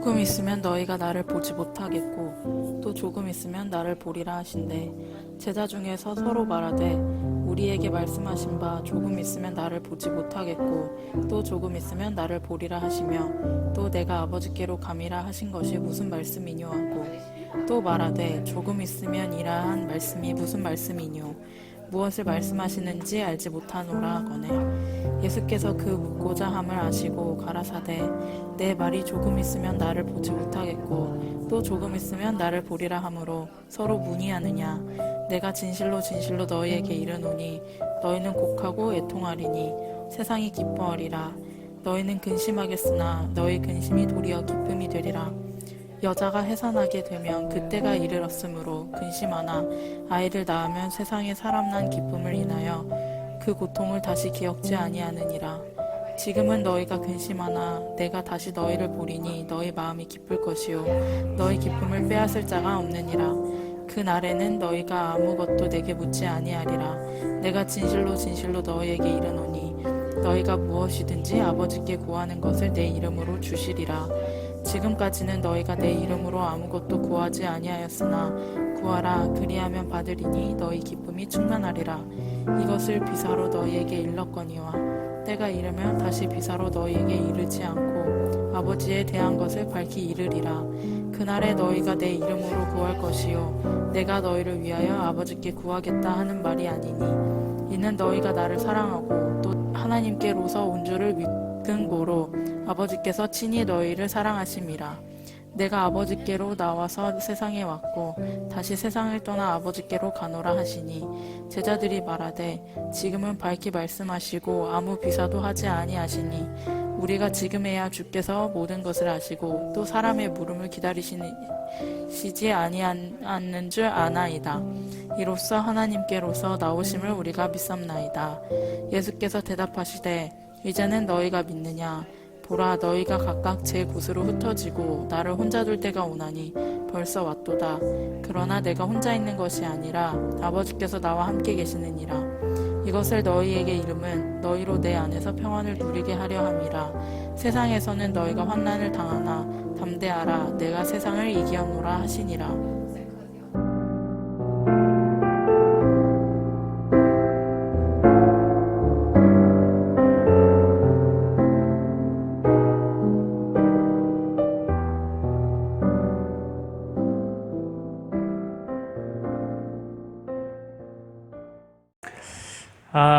조금 있으면 너희가 나를 보지 못하겠고 또 조금 있으면 나를 보리라 하신대. 제자 중에서 서로 말하되 우리에게 말씀하신 바 조금 있으면 나를 보지 못하겠고 또 조금 있으면 나를 보리라 하시며 또 내가 아버지께로 감이라 하신 것이 무슨 말씀이뇨 하고 또 말하되 조금 있으면 이라 한 말씀이 무슨 말씀이뇨 무엇을 말씀하시는지 알지 못하노라 하거늘. 예수께서 그 묻고자 함을 아시고 가라사대 내 말이 조금 있으면 나를 보지 못하겠고 또 조금 있으면 나를 보리라 하므로 서로 문의하느냐. 내가 진실로 진실로 너희에게 이르노니 너희는 곡하고 애통하리니 세상이 기뻐하리라. 너희는 근심하겠으나 너희 근심이 도리어 기쁨이 되리라. 여자가 해산하게 되면 그때가 이르렀으므로 근심하나 아이를 낳으면 세상에 사람 난 기쁨을 인하여 그 고통을 다시 기억지 아니하느니라. 지금은 너희가 근심하나 내가 다시 너희를 보리니 너희 마음이 기쁠 것이요 너희 기쁨을 빼앗을 자가 없느니라. 그 날에는 너희가 아무것도 내게 묻지 아니하리라. 내가 진실로 진실로 너희에게 이르노니 너희가 무엇이든지 아버지께 구하는 것을 내 이름으로 주시리라. 지금까지는 너희가 내 이름으로 아무것도 구하지 아니하였으나 구하라 그리하면 받으리니 너희 기쁨이 충만하리라. 이것을 비사로 너희에게 일렀거니와 때가 이르면 다시 비사로 너희에게 이르지 않고 아버지에 대한 것을 밝히 이르리라. 그날에 너희가 내 이름으로 구할 것이요 내가 너희를 위하여 아버지께 구하겠다 하는 말이 아니니 이는 너희가 나를 사랑하고 또 하나님께로서 온 줄을 믿은 고로 아버지께서 친히 너희를 사랑하심이라. 내가 아버지께로 나와서 세상에 왔고 다시 세상을 떠나 아버지께로 가노라 하시니 제자들이 말하되 지금은 밝히 말씀하시고 아무 비사도 하지 아니하시니 우리가 지금에야 주께서 모든 것을 아시고 또 사람의 물음을 기다리시지 아니하는 줄 아나이다. 이로써 하나님께로서 나오심을 우리가 믿삼나이다. 예수께서 대답하시되 이제는 너희가 믿느냐. 보라 너희가 각각 제 곳으로 흩어지고 나를 혼자 둘 때가 오나니 벌써 왔도다. 그러나 내가 혼자 있는 것이 아니라 아버지께서 나와 함께 계시느니라. 이것을 너희에게 이름은 너희로 내 안에서 평안을 누리게 하려 함이라. 세상에서는 너희가 환난을 당하나 담대하라 내가 세상을 이기었노라 하시니라.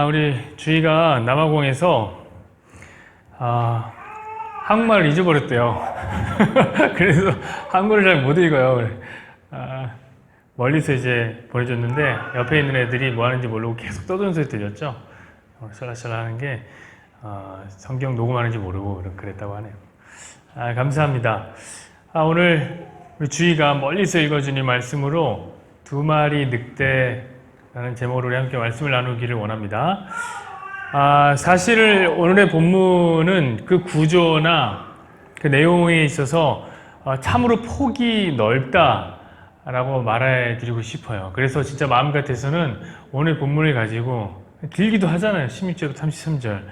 우리 주희가 남아공에서 한국말을 잊어버렸대요. 그래서 한국어를 잘 못 읽어요. 멀리서 이제 보내줬는데 옆에 있는 애들이 뭐 하는지 모르고 계속 떠드는 소리 들렸죠. 샬라샬라 하는 게 성경 녹음하는지 모르고 그랬다고 하네요. 감사합니다. 오늘 우리 주희가 멀리서 읽어준 이 말씀으로 두 마리 늑대 라는 제목으로 함께 말씀을 나누기를 원합니다. 사실 오늘의 본문은 그 구조나 그 내용에 있어서 참으로 폭이 넓다라고 말해드리고 싶어요. 그래서 진짜 마음 같아서는 오늘 본문을 가지고 길기도 하잖아요. 16절부터 33절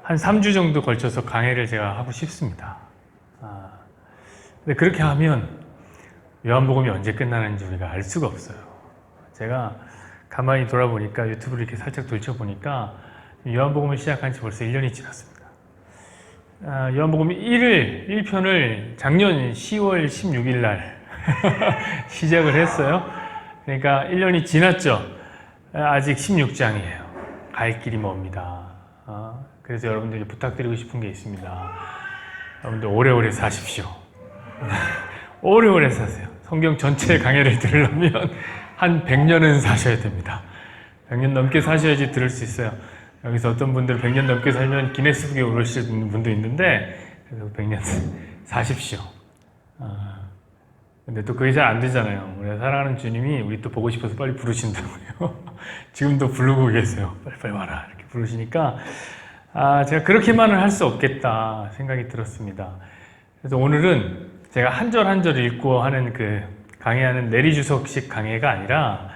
한 3주 정도 걸쳐서 강해를 제가 하고 싶습니다. 근데 그렇게 하면 요한복음이 언제 끝나는지 우리가 알 수가 없어요. 제가 가만히 돌아보니까 유튜브를 이렇게 살짝 돌쳐보니까 요한복음을 시작한 지 벌써 1년이 지났습니다. 요한복음 1편을 작년 10월 16일 날 시작을 했어요. 그러니까 1년이 지났죠. 아직 16장이에요. 갈 길이 멉니다. 그래서 여러분들에게 부탁드리고 싶은 게 있습니다. 여러분들 오래오래 사십시오. 오래오래 사세요. 성경 전체 강해를 들으려면 한 100년은 사셔야 됩니다. 100년 넘게 사셔야지 들을 수 있어요. 여기서 어떤 분들 100년 넘게 살면 기네스북에 오르시는 분도 있는데 그래서 100년 사십시오. 근데 또 그게 잘 안 되잖아요. 우리가 사랑하는 주님이 우리 또 보고 싶어서 빨리 부르신다고요. 지금도 부르고 계세요. 빨리 와라 이렇게 부르시니까 제가 그렇게만은 할 수 없겠다 생각이 들었습니다. 그래서 오늘은 제가 한 절 한 절 읽고 하는 강해하는 내리주석식 강해가 아니라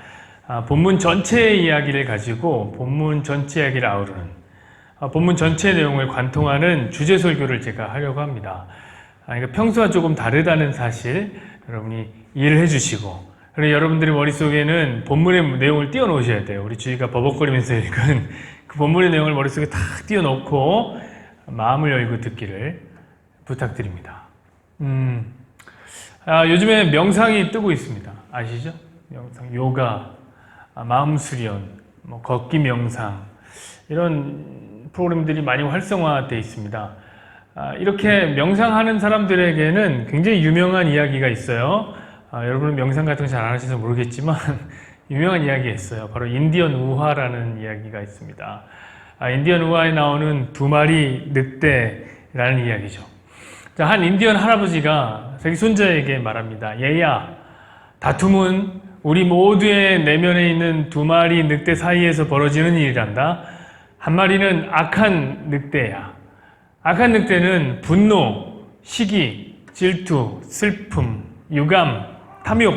본문 전체의 이야기를 가지고 본문 전체 이야기를 아우르는 본문 전체 내용을 관통하는 주제 설교를 제가 하려고 합니다. 그러니까 평소와 조금 다르다는 사실 여러분이 이해를 해주시고, 그리고 여러분들의 머릿속에는 본문의 내용을 띄워놓으셔야 돼요. 우리 주희가 버벅거리면서 읽은 그 본문의 내용을 머릿속에 탁 띄워놓고 마음을 열고 듣기를 부탁드립니다. 요즘에 명상이 뜨고 있습니다. 아시죠? 명상, 요가, 마음 수련, 걷기 명상, 이런 프로그램들이 많이 활성화되어 있습니다. 이렇게 명상하는 사람들에게는 굉장히 유명한 이야기가 있어요. 여러분은 명상 같은 거 잘 안 하셔서 모르겠지만 유명한 이야기가 있어요. 바로 인디언 우화라는 이야기가 있습니다. 인디언 우화에 나오는 두 마리 늑대라는 이야기죠. 자, 한 인디언 할아버지가 자기 손자에게 말합니다. 얘야, 다툼은 우리 모두의 내면에 있는 두 마리 늑대 사이에서 벌어지는 일이란다. 한 마리는 악한 늑대야. 악한 늑대는 분노, 시기, 질투, 슬픔, 유감, 탐욕,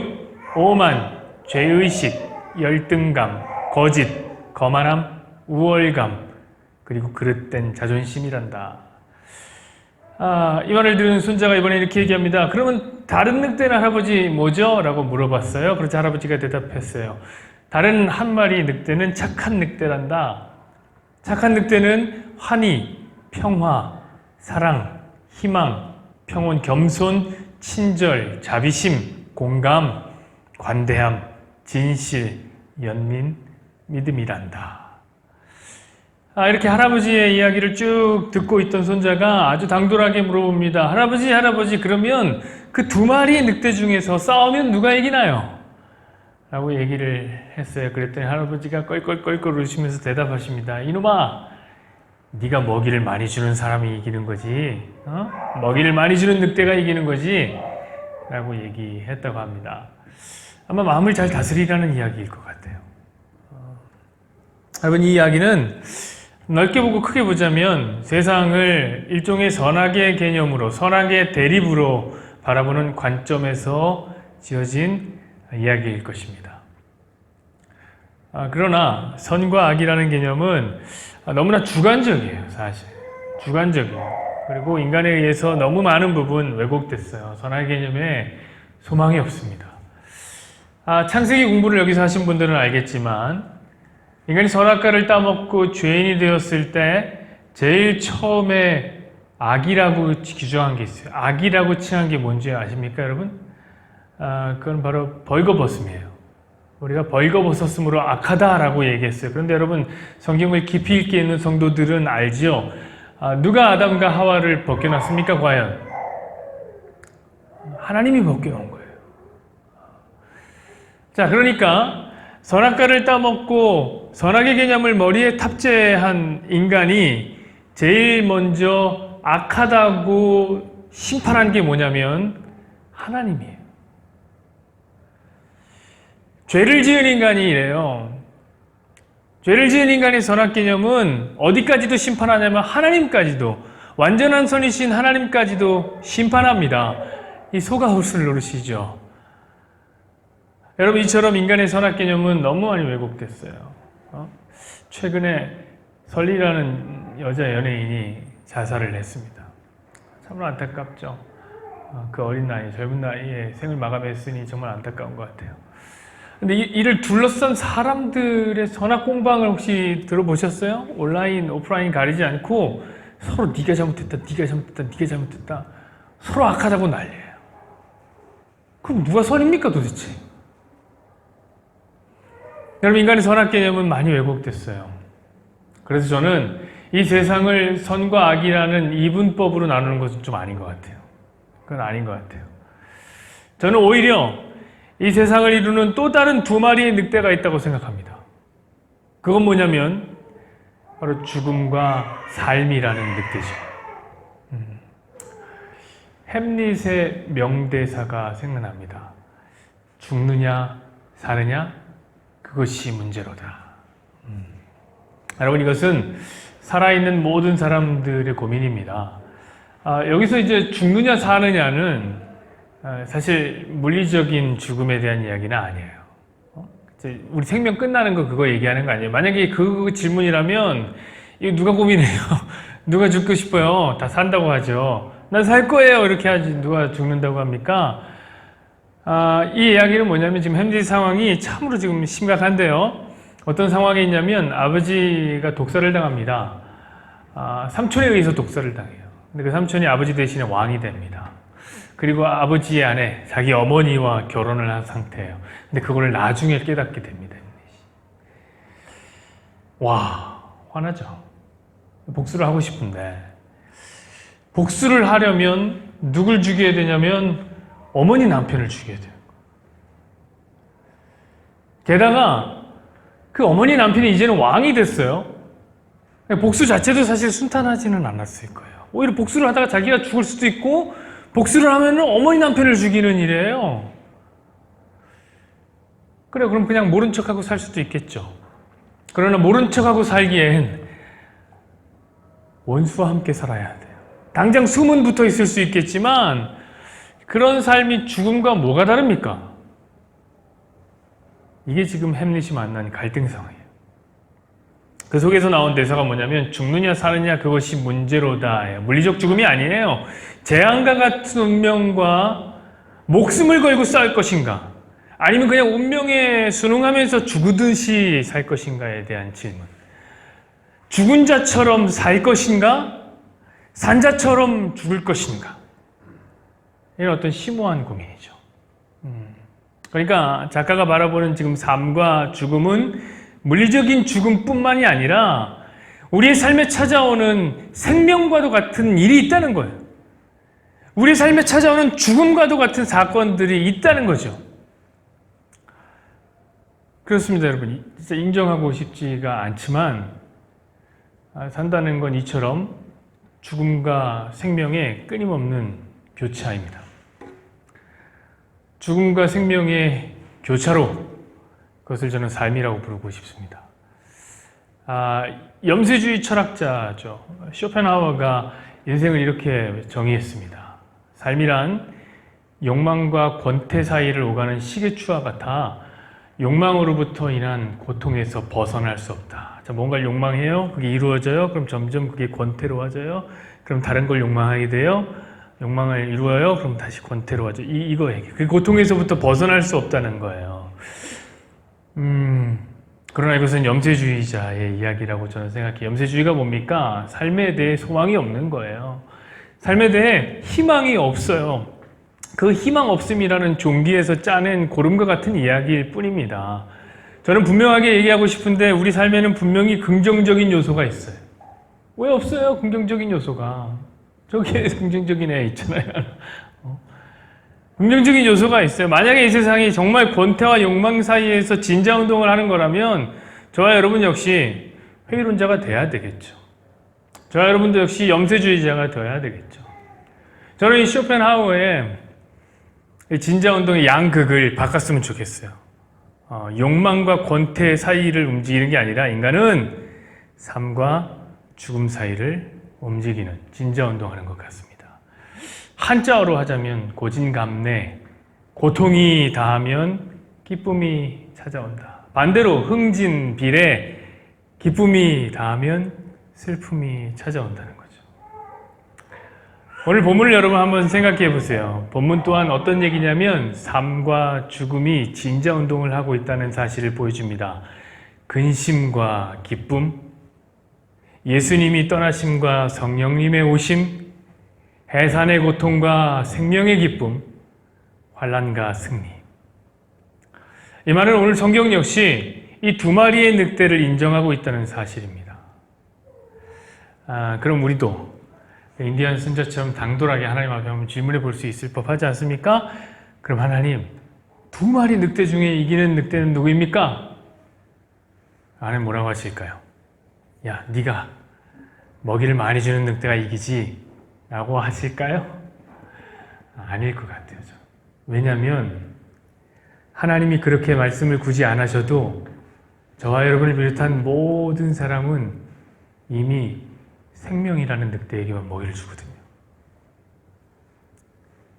오만, 죄의식, 열등감, 거짓, 거만함, 우월감, 그리고 그릇된 자존심이란다. 이 말을 들은 손자가 이번에 이렇게 얘기합니다. 그러면 다른 늑대는 할아버지 뭐죠? 라고 물어봤어요. 그래서 할아버지가 대답했어요. 다른 한 마리 늑대는 착한 늑대란다. 착한 늑대는 환희, 평화, 사랑, 희망, 평온, 겸손, 친절, 자비심, 공감, 관대함, 진실, 연민, 믿음이란다. 이렇게 할아버지의 이야기를 쭉 듣고 있던 손자가 아주 당돌하게 물어봅니다. 할아버지, 그러면 그 두 마리의 늑대 중에서 싸우면 누가 이기나요? 라고 얘기를 했어요. 그랬더니 할아버지가 껄껄껄껄 웃으면서 대답하십니다. 이놈아, 네가 먹이를 많이 주는 사람이 이기는 거지. 먹이를 많이 주는 늑대가 이기는 거지. 라고 얘기했다고 합니다. 아마 마음을 잘 다스리라는 이야기일 것 같아요. 여러분, 이 이야기는 넓게 보고 크게 보자면 세상을 일종의 선악의 개념으로, 선악의 대립으로 바라보는 관점에서 지어진 이야기일 것입니다. 그러나 선과 악이라는 개념은 너무나 주관적이에요, 사실. 주관적이에요. 그리고 인간에 의해서 너무 많은 부분 왜곡됐어요. 선악의 개념에 소망이 없습니다. 창세기 공부를 여기서 하신 분들은 알겠지만 인간이 선악과를 따먹고 죄인이 되었을 때 제일 처음에 악이라고 규정한 게 있어요. 악이라고 칭한 게 뭔지 아십니까, 여러분? 그건 바로 벌거벗음이에요. 우리가 벌거벗었으므로 악하다라고 얘기했어요. 그런데 여러분, 성경을 깊이 읽게 있는 성도들은 알죠? 누가 아담과 하와를 벗겨놨습니까, 과연? 하나님이 벗겨놓은 거예요. 자, 그러니까 선악과를 따먹고 선악의 개념을 머리에 탑재한 인간이 제일 먼저 악하다고 심판한 게 뭐냐면 하나님이에요. 죄를 지은 인간이 이래요. 죄를 지은 인간의 선악 개념은 어디까지도 심판하냐면 하나님까지도, 완전한 선이신 하나님까지도 심판합니다. 이 소가웃을 노르시죠. 여러분, 이처럼 인간의 선악 개념은 너무 많이 왜곡됐어요. 최근에 설리라는 여자 연예인이 자살을 했습니다. 참으로 안타깝죠. 그 어린 나이, 젊은 나이에 생을 마감했으니 정말 안타까운 것 같아요. 근데 이를 둘러싼 사람들의 선악 공방을 혹시 들어보셨어요? 온라인, 오프라인 가리지 않고 서로 네가 잘못했다, 네가 잘못했다, 네가 잘못했다, 서로 악하다고 난리예요. 그럼 누가 선입니까 도대체? 여러분, 인간의 선악 개념은 많이 왜곡됐어요. 그래서 저는 이 세상을 선과 악이라는 이분법으로 나누는 것은 좀 아닌 것 같아요. 그건 아닌 것 같아요. 저는 오히려 이 세상을 이루는 또 다른 두 마리의 늑대가 있다고 생각합니다. 그건 뭐냐면 바로 죽음과 삶이라는 늑대죠. 햄릿의 명대사가 생각납니다. 죽느냐 사느냐 그것이 문제로다. 여러분, 이것은 살아있는 모든 사람들의 고민입니다. 여기서 이제 죽느냐 사느냐는 사실 물리적인 죽음에 대한 이야기는 아니에요. 우리 생명 끝나는 거 그거 얘기하는 거 아니에요. 만약에 그 질문이라면 이거 누가 고민해요? 누가 죽고 싶어요? 다 산다고 하죠. 난 살 거예요. 이렇게 하지 누가 죽는다고 합니까? 이 이야기는 뭐냐면 지금 현재 상황이 참으로 지금 심각한데요. 어떤 상황이 있냐면 아버지가 독살을 당합니다. 삼촌에 의해서 독살을 당해요. 근데 그 삼촌이 아버지 대신에 왕이 됩니다. 그리고 아버지의 아내, 자기 어머니와 결혼을 한 상태예요. 근데 그걸 나중에 깨닫게 됩니다. 와, 화나죠. 복수를 하고 싶은데 복수를 하려면 누굴 죽여야 되냐면 어머니 남편을 죽여야 돼요. 게다가 그 어머니 남편이 이제는 왕이 됐어요. 복수 자체도 사실 순탄하지는 않았을 거예요. 오히려 복수를 하다가 자기가 죽을 수도 있고 복수를 하면 어머니 남편을 죽이는 일이에요. 그래, 그럼 그냥 모른 척하고 살 수도 있겠죠. 그러나 모른 척하고 살기엔 원수와 함께 살아야 돼요. 당장 숨은 붙어 있을 수 있겠지만 그런 삶이 죽음과 뭐가 다릅니까? 이게 지금 햄릿이 만난 갈등 상황이에요. 그 속에서 나온 대사가 뭐냐면 죽느냐 사느냐 그것이 문제로다. 물리적 죽음이 아니에요. 재앙과 같은 운명과 목숨을 걸고 싸울 것인가? 아니면 그냥 운명에 순응하면서 죽으듯이 살 것인가에 대한 질문. 죽은 자처럼 살 것인가? 산 자처럼 죽을 것인가? 이런 어떤 심오한 고민이죠. 그러니까 작가가 바라보는 지금 삶과 죽음은 물리적인 죽음뿐만이 아니라 우리의 삶에 찾아오는 생명과도 같은 일이 있다는 거예요. 우리의 삶에 찾아오는 죽음과도 같은 사건들이 있다는 거죠. 그렇습니다, 여러분. 진짜 인정하고 싶지가 않지만 산다는 건 이처럼 죽음과 생명의 끊임없는 교차입니다. 죽음과 생명의 교차로 그것을 저는 삶이라고 부르고 싶습니다. 염세주의 철학자죠. 쇼펜하우어가 인생을 이렇게 정의했습니다. 삶이란 욕망과 권태 사이를 오가는 시계추와 같아 욕망으로부터 인한 고통에서 벗어날 수 없다. 자, 뭔가를 욕망해요. 그게 이루어져요. 그럼 점점 그게 권태로워져요. 그럼 다른 걸 욕망하게 돼요. 욕망을 이루어요. 그럼 다시 권태로워져. 이거 얘기. 그 고통에서부터 벗어날 수 없다는 거예요. 그러나 이것은 염세주의자의 이야기라고 저는 생각해요. 염세주의가 뭡니까? 삶에 대해 소망이 없는 거예요. 삶에 대해 희망이 없어요. 그 희망 없음이라는 종기에서 짜낸 고름과 같은 이야기일 뿐입니다. 저는 분명하게 얘기하고 싶은데 우리 삶에는 분명히 긍정적인 요소가 있어요. 왜 없어요? 긍정적인 요소가. 저기에 긍정적인 애 있잖아요. 긍정적인 요소가 있어요. 만약에 이 세상이 정말 권태와 욕망 사이에서 진자운동을 하는 거라면 저와 여러분 역시 회의론자가 돼야 되겠죠. 저와 여러분도 역시 염세주의자가 되어야 되겠죠. 저는 이 쇼펜하우어의 진자운동의 양극을 바꿨으면 좋겠어요. 욕망과 권태 사이를 움직이는 게 아니라 인간은 삶과 죽음 사이를 움직이는 진자운동하는 것 같습니다. 한자어로 하자면 고진감래, 고통이 다하면 기쁨이 찾아온다. 반대로 흥진비례, 기쁨이 다하면 슬픔이 찾아온다는 거죠. 오늘 본문을 여러분 한번 생각해 보세요. 본문 또한 어떤 얘기냐면 삶과 죽음이 진자운동을 하고 있다는 사실을 보여줍니다. 근심과 기쁨, 예수님이 떠나심과 성령님의 오심, 해산의 고통과 생명의 기쁨, 환난과 승리. 이 말은 오늘 성경 역시 이 두 마리의 늑대를 인정하고 있다는 사실입니다. 그럼 우리도 인디안 선자처럼 당돌하게 하나님 앞에 한번 질문해 볼 수 있을 법하지 않습니까? 그럼 하나님, 두 마리 늑대 중에 이기는 늑대는 누구입니까? 하나님 뭐라고 하실까요? 야, 네가 먹이를 많이 주는 늑대가 이기지 라고 하실까요? 아닐 것 같아요. 왜냐하면 하나님이 그렇게 말씀을 굳이 안 하셔도 저와 여러분을 비롯한 모든 사람은 이미 생명이라는 늑대에게만 먹이를 주거든요.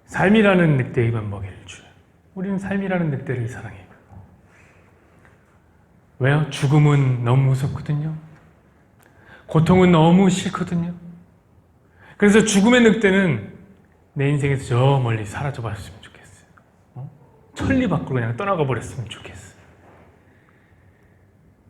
삶이라는 늑대에게만 먹이를 줘요. 우리는 삶이라는 늑대를 사랑해요. 왜요? 죽음은 너무 무섭거든요. 고통은 너무 싫거든요. 그래서 죽음의 늑대는 내 인생에서 저 멀리 사라져 버렸으면 좋겠어요. 천리 밖으로 그냥 떠나가 버렸으면 좋겠어요.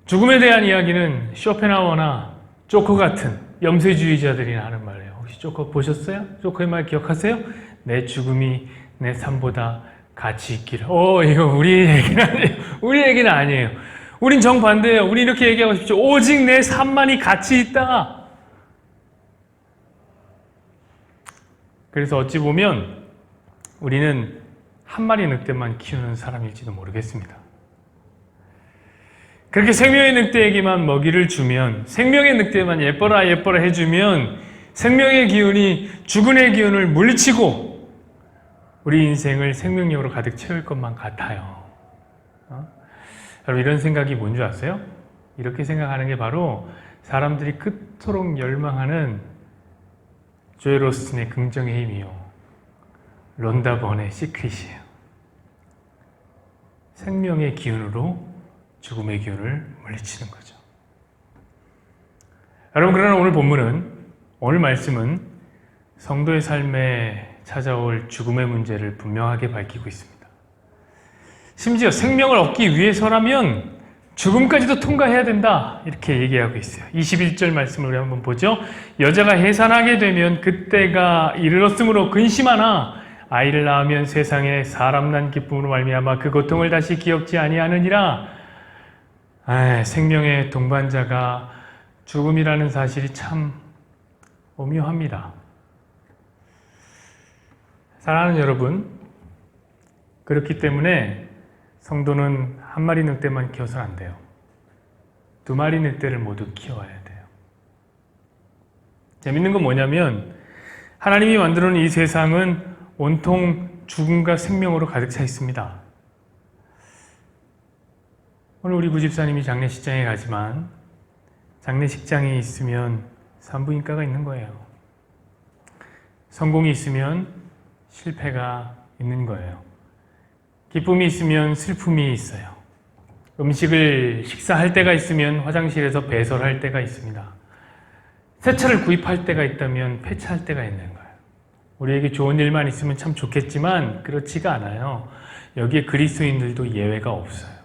죽음에 대한 이야기는 쇼펜하우어나 조커 같은 염세주의자들이 하는 말이에요. 혹시 조커 보셨어요? 조커의 말 기억하세요? 내 죽음이 내 삶보다 가치 있기를. 이거 우리 얘기는 아니에요. 우리 얘기는 아니에요. 우린 정반대예요. 우리 이렇게 얘기하고 싶죠. 오직 내 삶만이 가치 있다. 그래서 어찌 보면 우리는 한 마리 늑대만 키우는 사람일지도 모르겠습니다. 그렇게 생명의 늑대에게만 먹이를 주면, 생명의 늑대만 예뻐라 예뻐라 해주면 생명의 기운이 죽음의 기운을 물리치고 우리 인생을 생명력으로 가득 채울 것만 같아요. 여러분, 이런 생각이 뭔지 아세요? 이렇게 생각하는 게 바로 사람들이 그토록 열망하는 조엘 오스틴의 긍정의 힘이요, 론다 번의 시크릿이에요. 생명의 기운으로 죽음의 기운을 물리치는 거죠. 여러분, 그러나 오늘 말씀은 성도의 삶에 찾아올 죽음의 문제를 분명하게 밝히고 있습니다. 심지어 생명을 얻기 위해서라면 죽음까지도 통과해야 된다, 이렇게 얘기하고 있어요. 21절 말씀을 우리 한번 보죠. 여자가 해산하게 되면 그때가 이르렀으므로 근심하나 아이를 낳으면 세상에 사람 난 기쁨으로 말미암아 그 고통을 다시 기억지 아니하느니라. 생명의 동반자가 죽음이라는 사실이 참 오묘합니다. 사랑하는 여러분, 그렇기 때문에 성도는 한 마리 늑대만 키워서는 안 돼요. 두 마리 늑대를 모두 키워야 돼요. 재밌는 건 뭐냐면 하나님이 만들어 놓은 이 세상은 온통 죽음과 생명으로 가득 차 있습니다. 오늘 우리 부집사님이 장례식장에 가지만 장례식장이 있으면 산부인과가 있는 거예요. 성공이 있으면 실패가 있는 거예요. 기쁨이 있으면 슬픔이 있어요. 음식을 식사할 때가 있으면 화장실에서 배설할 때가 있습니다. 새 차를 구입할 때가 있다면 폐차할 때가 있는 거예요. 우리에게 좋은 일만 있으면 참 좋겠지만 그렇지가 않아요. 여기에 그리스도인들도 예외가 없어요.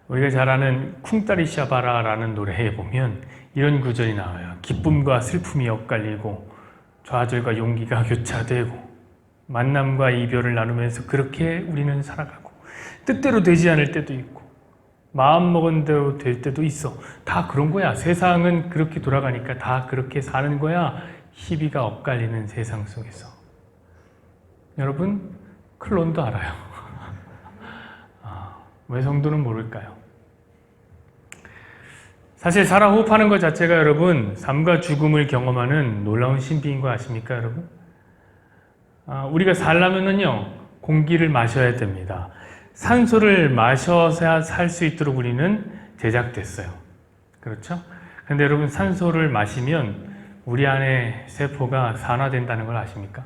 우리가 잘 아는 쿵따리 샤바라라는 노래에 보면 이런 구절이 나와요. 기쁨과 슬픔이 엇갈리고 좌절과 용기가 교차되고 만남과 이별을 나누면서 그렇게 우리는 살아가고 뜻대로 되지 않을 때도 있고 마음먹은 대로 될 때도 있어. 다 그런 거야. 세상은 그렇게 돌아가니까 다 그렇게 사는 거야. 희비가 엇갈리는 세상 속에서. 여러분, 클론도 알아요. 왜 성도는 모를까요? 사실 살아 호흡하는 것 자체가 여러분 삶과 죽음을 경험하는 놀라운 신비인 거 아십니까, 여러분? 우리가 살려면은요 공기를 마셔야 됩니다. 산소를 마셔야 살 수 있도록 우리는 제작됐어요. 그렇죠? 근데 여러분, 산소를 마시면 우리 안에 세포가 산화된다는 걸 아십니까?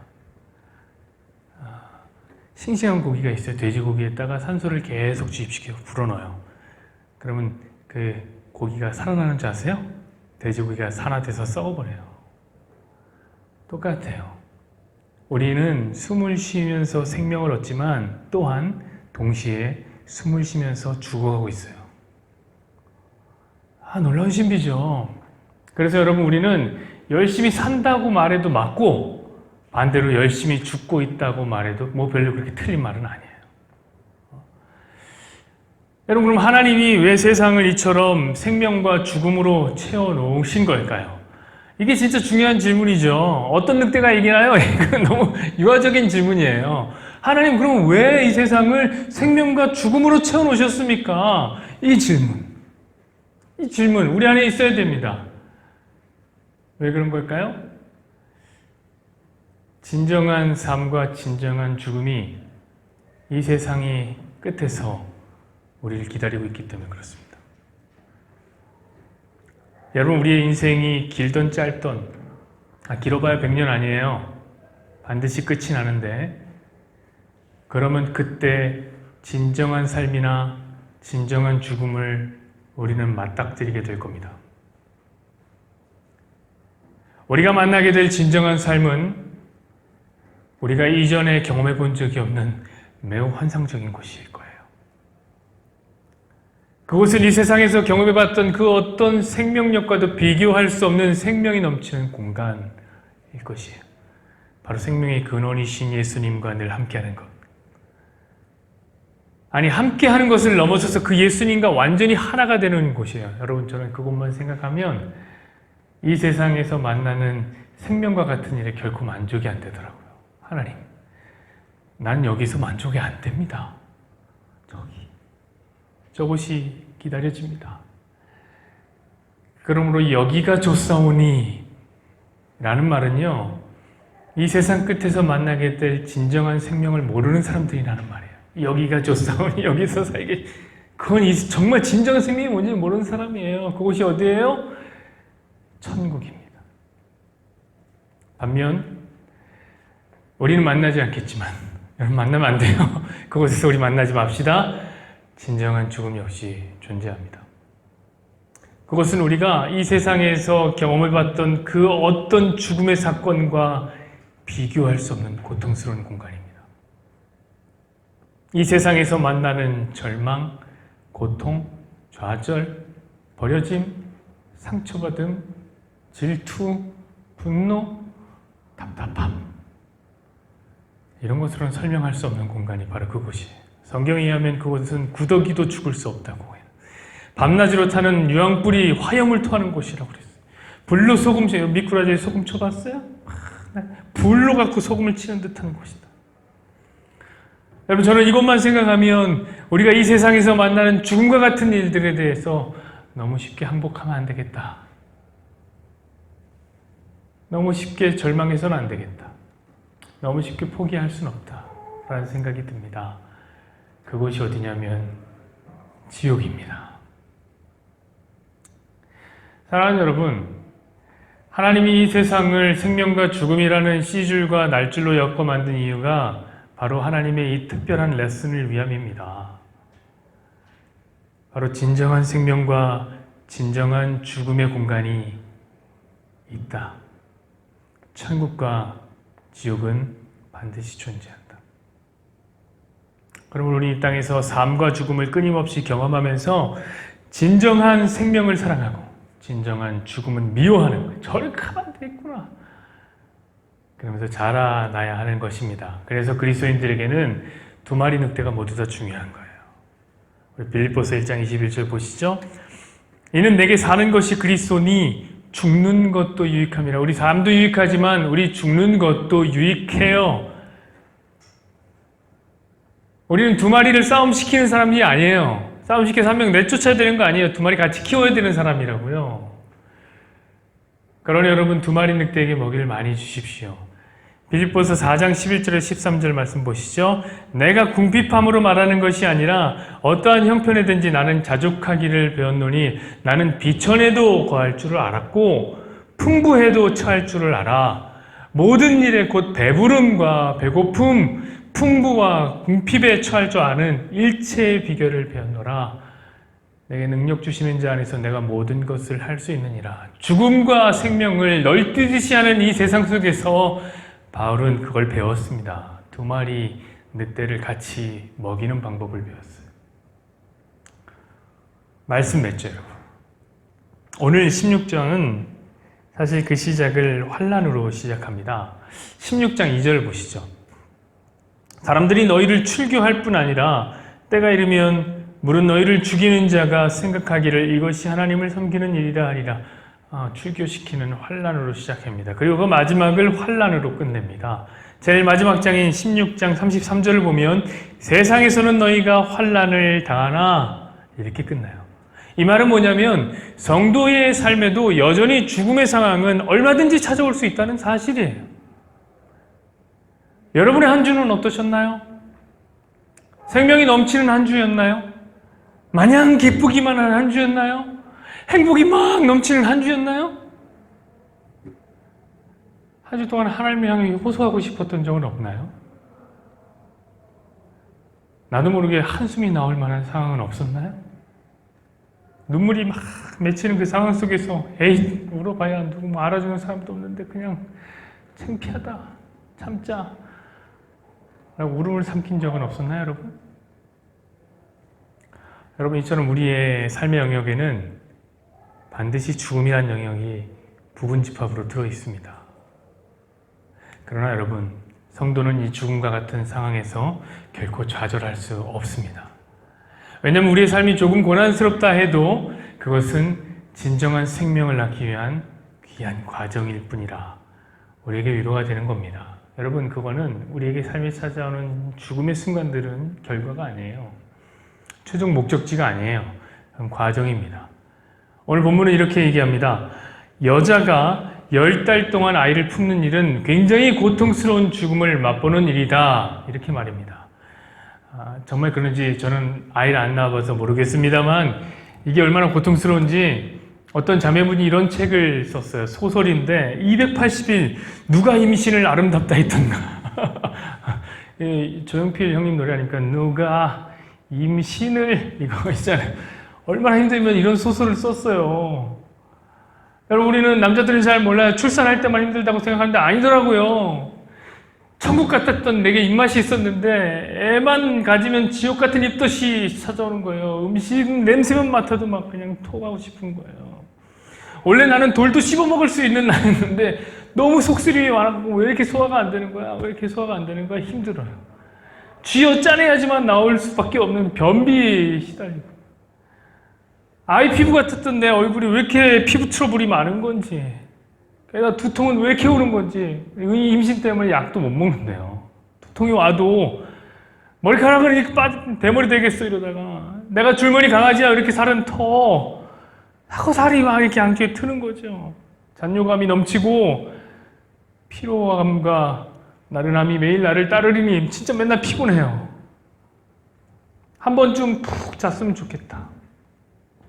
싱싱한 고기가 있어요. 돼지고기에다가 산소를 계속 주입시켜 불어넣어요. 그러면 그 고기가 살아나는 줄 아세요? 돼지고기가 산화돼서 썩어버려요. 똑같아요. 우리는 숨을 쉬면서 생명을 얻지만 또한 동시에 숨을 쉬면서 죽어가고 있어요. 놀라운 신비죠. 그래서 여러분, 우리는 열심히 산다고 말해도 맞고 반대로 열심히 죽고 있다고 말해도 뭐 별로 그렇게 틀린 말은 아니에요. 여러분, 그럼 하나님이 왜 세상을 이처럼 생명과 죽음으로 채워놓으신 걸까요? 이게 진짜 중요한 질문이죠. 어떤 늑대가 이기나요? 이건 너무 유아적인 질문이에요. 하나님, 그럼 왜 이 세상을 생명과 죽음으로 채워놓으셨습니까? 이 질문 우리 안에 있어야 됩니다. 왜 그런 걸까요? 진정한 삶과 진정한 죽음이 이 세상의 끝에서 우리를 기다리고 있기 때문에 그렇습니다. 여러분, 우리의 인생이 길던 짧던, 길어봐야 100년 아니에요. 반드시 끝이 나는데, 그러면 그때 진정한 삶이나 진정한 죽음을 우리는 맞닥뜨리게 될 겁니다. 우리가 만나게 될 진정한 삶은 우리가 이전에 경험해 본 적이 없는 매우 환상적인 곳일 거예요. 그곳은 이 세상에서 경험해 봤던 그 어떤 생명력과도 비교할 수 없는 생명이 넘치는 공간일 것이에요. 바로 생명의 근원이신 예수님과 늘 함께하는 것. 아니, 함께하는 것을 넘어서서 그 예수님과 완전히 하나가 되는 곳이에요. 여러분, 저는 그것만 생각하면 이 세상에서 만나는 생명과 같은 일에 결코 만족이 안 되더라고요. 하나님, 난 여기서 만족이 안 됩니다. 저곳이 기다려집니다. 그러므로 여기가 좋사오니 라는 말은요, 이 세상 끝에서 만나게 될 진정한 생명을 모르는 사람들이라는 말이에요. 여기가 좋사오니 여기서 살게, 그건 정말 진정한 생명이 뭔지 모르는 사람이에요. 그곳이 어디예요? 천국입니다. 반면 우리는 만나지 않겠지만, 여러분 만나면 안 돼요. 그곳에서 우리 만나지 맙시다. 진정한 죽음 역시 존재합니다. 그것은 우리가 이 세상에서 경험해봤던 그 어떤 죽음의 사건과 비교할 수 없는 고통스러운 공간입니다. 이 세상에서 만나는 절망, 고통, 좌절, 버려짐, 상처받음, 질투, 분노, 답답함, 이런 것으로는 설명할 수 없는 공간이 바로 그곳이에요. 성경에 의하면 그곳은 구더기도 죽을 수 없다고 해요. 밤낮으로 타는 유황불이 화염을 토하는 곳이라고 그랬어요. 불로 소금, 미꾸라지에 소금 쳐봤어요? 불로 갖고 소금을 치는 듯한 곳이다. 여러분, 저는 이것만 생각하면 우리가 이 세상에서 만나는 죽음과 같은 일들에 대해서 너무 쉽게 항복하면 안 되겠다. 너무 쉽게 절망해서는 안 되겠다. 너무 쉽게 포기할 수는 없다. 라는 생각이 듭니다. 그곳이 어디냐면 지옥입니다. 사랑하는 여러분, 하나님이 이 세상을 생명과 죽음이라는 씨줄과 날줄로 엮어 만든 이유가 바로 하나님의 이 특별한 레슨을 위함입니다. 바로 진정한 생명과 진정한 죽음의 공간이 있다. 천국과 지옥은 반드시 존재한다. 그러므로 우리 이 땅에서 삶과 죽음을 끊임없이 경험하면서 진정한 생명을 사랑하고 진정한 죽음은 미워하는 거예요. 저를 가면 안 되겠구나. 그러면서 자라나야 하는 것입니다. 그래서 그리스도인들에게는 두 마리 늑대가 모두 다 중요한 거예요. 우리 빌립보서 1장 21절 보시죠. 이는 내게 사는 것이 그리스도니 죽는 것도 유익함이라. 우리 삶도 유익하지만 우리 죽는 것도 유익해요. 우리는 두 마리를 싸움시키는 사람이 아니에요. 싸움시켜서 한 명 내쫓아야 되는 거 아니에요. 두 마리 같이 키워야 되는 사람이라고요. 그러니 여러분, 두 마리 늑대에게 먹이를 많이 주십시오. 빌립보서 4장 11절에 13절 말씀 보시죠. 내가 궁핍함으로 말하는 것이 아니라 어떠한 형편에든지 나는 자족하기를 배웠노니 나는 비천에도 거할 줄을 알았고 풍부해도 처할 줄을 알아. 모든 일에 곧 배부름과 배고픔, 풍부와 궁핍에 처할 줄 아는 일체의 비결을 배웠노라. 내게 능력 주시는 자 안에서 내가 모든 것을 할 수 있느니라. 죽음과 생명을 널뛰듯이 하는 이 세상 속에서 바울은 그걸 배웠습니다. 두 마리 늑대를 같이 먹이는 방법을 배웠어요. 말씀 맺죠, 여러분. 오늘 16장은 사실 그 시작을 환난으로 시작합니다. 16장 2절 보시죠. 사람들이 너희를 출교할 뿐 아니라 때가 이르면 물은 너희를 죽이는 자가 생각하기를 이것이 하나님을 섬기는 일이라 하리라. 출교시키는 환난으로 시작합니다. 그리고 그 마지막을 환난으로 끝냅니다. 제일 마지막 장인 16장 33절을 보면 세상에서는 너희가 환난을 당하나 이렇게 끝나요. 이 말은 뭐냐면 성도의 삶에도 여전히 죽음의 상황은 얼마든지 찾아올 수 있다는 사실이에요. 여러분의 한 주는 어떠셨나요? 생명이 넘치는 한 주였나요? 마냥 기쁘기만 한 한 주였나요? 행복이 막 넘치는 한 주였나요? 한 주 동안 하나님을 향해 호소하고 싶었던 적은 없나요? 나도 모르게 한숨이 나올 만한 상황은 없었나요? 눈물이 막 맺히는 그 상황 속에서 에이, 울어봐야 누구 알아주는 사람도 없는데 그냥 창피하다, 참자 라고 울음을 삼킨 적은 없었나요, 여러분? 여러분, 이처럼 우리의 삶의 영역에는 반드시 죽음이란 영역이 부분집합으로 들어 있습니다. 그러나 여러분, 성도는 이 죽음과 같은 상황에서 결코 좌절할 수 없습니다. 왜냐하면 우리의 삶이 조금 고난스럽다 해도 그것은 진정한 생명을 낳기 위한 귀한 과정일 뿐이라 우리에게 위로가 되는 겁니다. 여러분, 그거는 우리에게 삶에 찾아오는 죽음의 순간들은 결과가 아니에요. 최종 목적지가 아니에요. 그건 과정입니다. 오늘 본문은 이렇게 얘기합니다. 여자가 10달 동안 아이를 품는 일은 굉장히 고통스러운 죽음을 맛보는 일이다. 이렇게 말입니다. 정말 그런지 저는 아이를 안 낳아봐서 모르겠습니다만 이게 얼마나 고통스러운지 어떤 자매분이 이런 책을 썼어요. 소설인데 280일 누가 임신을 아름답다 했던가. 조용필 형님 노래하니까 누가 임신을 이거 있잖아요. 얼마나 힘들면 이런 소설을 썼어요. 여러분, 우리는 남자들은 잘 몰라요. 출산할 때만 힘들다고 생각하는데 아니더라고요. 천국 같았던 내게 입맛이 있었는데 애만 가지면 지옥 같은 입덧이 찾아오는 거예요. 음식 냄새만 맡아도 막 그냥 토하고 싶은 거예요. 원래 나는 돌도 씹어 먹을 수 있는 나였는데 너무 속쓰림이 많았고 왜 이렇게 소화가 안 되는 거야? 왜 이렇게 소화가 안 되는 거야? 힘들어요. 쥐어 짜내야지만 나올 수밖에 없는 변비에 시달리고 아이 피부 같았던 내 얼굴이 왜 이렇게 피부 트러블이 많은 건지 게다가 두통은 왜 이렇게 오는 건지 임신 때문에 약도 못 먹는데요. 두통이 와도 머리카락은 이렇게 빠진 대머리 되겠어 이러다가 내가 줄무늬 강아지야 이렇게 살은 터 하고 살이 막 이렇게 안기에 트는 거죠. 잔뇨감이 넘치고 피로감과 나른함이 매일 나를 따르리니 진짜 맨날 피곤해요. 한 번쯤 푹 잤으면 좋겠다.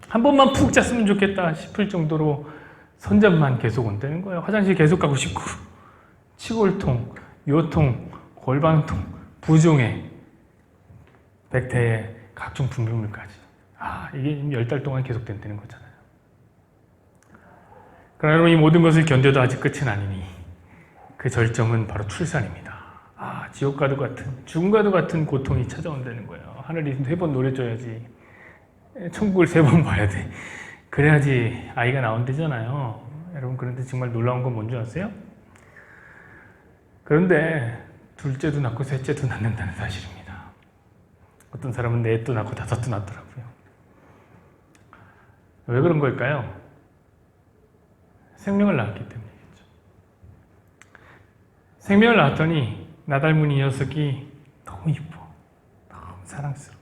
한 번만 푹 잤으면 좋겠다 싶을 정도로 선잠만 계속 온다는 거예요. 화장실 계속 가고 싶고 치골통, 요통, 골반통, 부종에 백태에 각종 분비물까지 이게 10달 동안 계속된다는 거잖아요. 그러나 여러분, 이 모든 것을 견뎌도 아직 끝은 아니니 그 절정은 바로 출산입니다. 지옥과도 같은 죽음과도 같은 고통이 찾아온다는 거예요. 하늘이 3번 노래줘야지 천국을 3번 봐야 돼. 그래야지 아이가 나온대잖아요. 여러분, 그런데 정말 놀라운 건 뭔지 아세요? 그런데 둘째도 낳고 셋째도 낳는다는 사실입니다. 어떤 사람은 넷도 낳고 5도 낳더라고요. 왜 그런 걸까요? 생명을 낳았기 때문이겠죠. 생명을 낳았더니 나 닮은 이 녀석이 너무 이뻐. 너무 사랑스러워.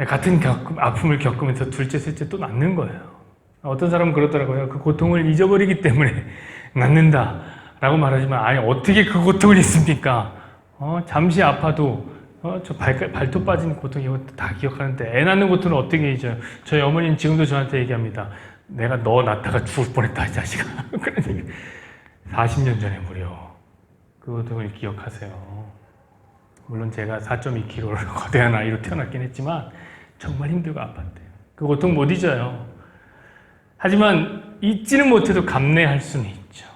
같은 아픔을 겪으면서 둘째, 셋째 또 낳는 거예요. 어떤 사람은 그러더라고요. 그 고통을 잊어버리기 때문에 낳는다 라고 말하지만 아니 어떻게 그 고통을 잊습니까? 잠시 아파도 저 발톱 빠진 고통 이것도 다 기억하는데 애 낳는 고통은 어떻게 잊어요? 저희 어머니는 지금도 저한테 얘기합니다. 내가 너 낳다가 죽을 뻔했다 이 자식아. 그런 얘기 40년 전에 무려 그 고통을 기억하세요. 물론 제가 4.2kg를 거대한 아이로 태어났긴 했지만 정말 힘들고 아팠대요. 그 고통 못 잊어요. 하지만 잊지는 못해도 감내할 수는 있죠.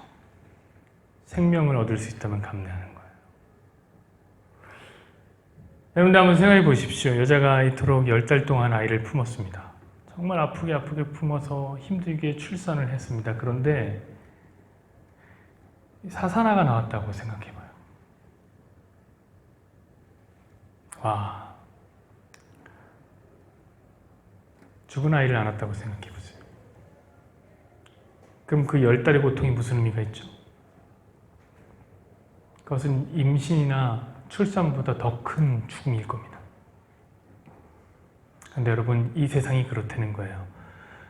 생명을 얻을 수 있다면 감내하는 거예요. 여러분들 한번 생각해 보십시오. 여자가 이토록 10달 동안 아이를 품었습니다. 정말 아프게 품어서 힘들게 출산을 했습니다. 그런데 사사나가 나왔다고 생각해봐요. 와, 죽은 아이를 안았다고 생각해보세요. 그럼 그 10달의 고통이 무슨 의미가 있죠? 그것은 임신이나 출산보다 더 큰 죽음일 겁니다. 그런데 여러분, 이 세상이 그렇다는 거예요.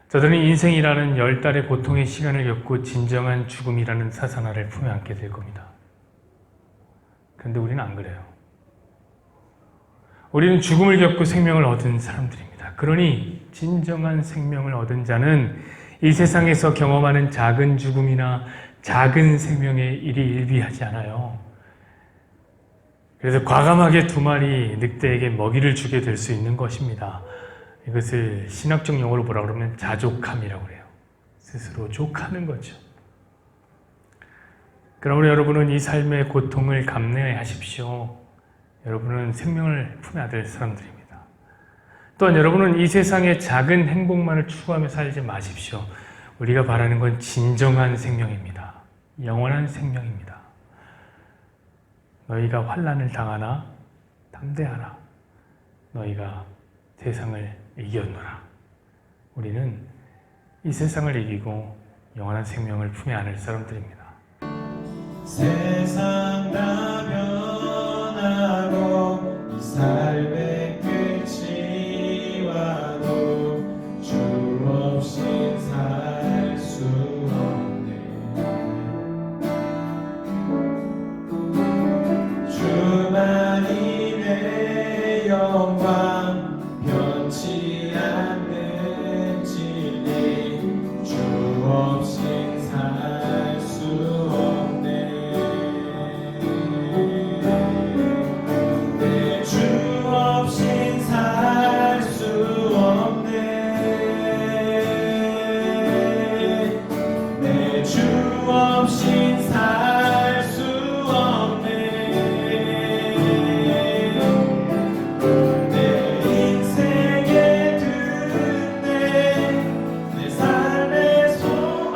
저들은 인생이라는 10달의 고통의 시간을 겪고 진정한 죽음이라는 사사나를 품에 안게 될 겁니다. 그런데 우리는 안 그래요. 우리는 죽음을 겪고 생명을 얻은 사람들입니다. 그러니 진정한 생명을 얻은 자는 이 세상에서 경험하는 작은 죽음이나 작은 생명의 일이 일비하지 않아요. 그래서 과감하게 2마리 늑대에게 먹이를 주게 될 수 있는 것입니다. 이것을 신학적 용어로 뭐라 그러면 자족함이라고 해요. 스스로 족하는 거죠. 그러므로 여러분은 이 삶의 고통을 감내하십시오. 여러분은 생명을 품에 안을 사람들입니다. 또한 여러분은 이 세상의 작은 행복만을 추구하며 살지 마십시오. 우리가 바라는 건 진정한 생명입니다. 영원한 생명입니다. 너희가 환난을 당하나 담대하라. 너희가 세상을 이겼노라. 우리는 이 세상을 이기고 영원한 생명을 품에 안을 사람들입니다. 세상 다 변하고 이 삶의 끝이 와도 주 없인 살 수 없네. 주만이 내 영광 변치 않는 진리 주 없인 살 수 없네. 내 주 없인 살 수 없네. 내 주 없인 살 수 없네. 내 인생의 든내 내 삶의 소망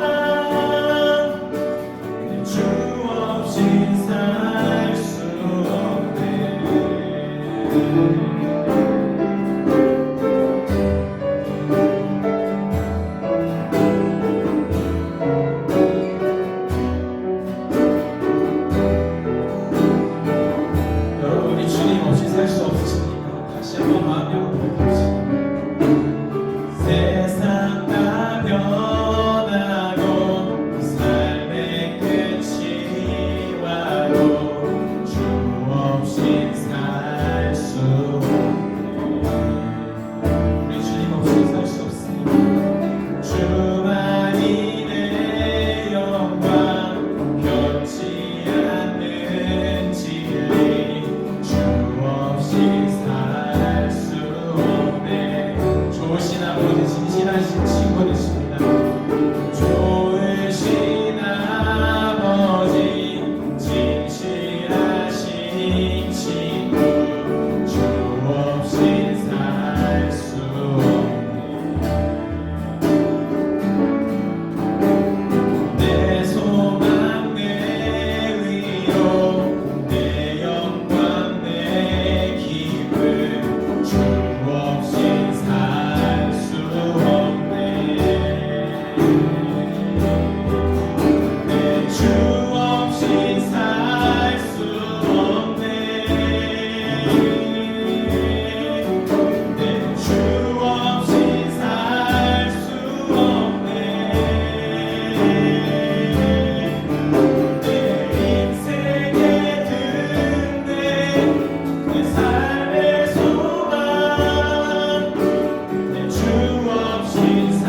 내 주 없인 살 수 없네. 여러분이 주님 없이 살 수 없으십니까? 다시 한번 마음 열고 부르십시오. 세상 다 변하고 삶의 끝이 와도 주 없인 살 수 없네. 우리 주님 없이 살 수 없습니다. 주만이 내 영광 변치 않는 진리 주 없이 살 수 없네. 좋으신 아버지 진실하신 친구되십니다. 좋으신 아버지 진실하신 친구 주 없이 살 수 없네. 내 소망 내 위로 내 영광 내 기쁨 주 없인 살 수 없네. 내 주 없인 살 수 없네. 내 주 없인 살 수 없네. 내 인생의 든내 내 삶의 소망 내 주 없인 살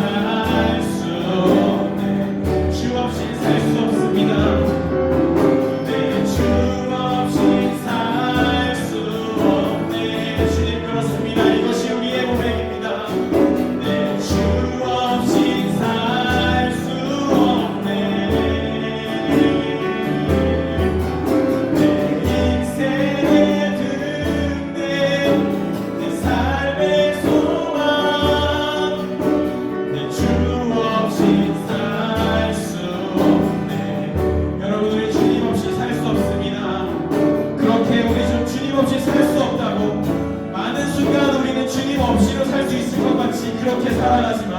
수 없네. 주 없인 살 수 없습니다. 내 주 없인 살 수 없네. 주님 그렇습니다. 이것이 우리의 고백입니다. 내 주 없인 살 수 없네. 내 인생의 든내 내 삶의 소망 내 주 없인 살 수 없네. 여러분 우리 주님 없이 살 수 없습니다. 그렇게 우리 좀 주님 없이 살 수 없다고 많은 순간 우리는 주님 없이도 살 수 있을 것 같이 그렇게 살아가지만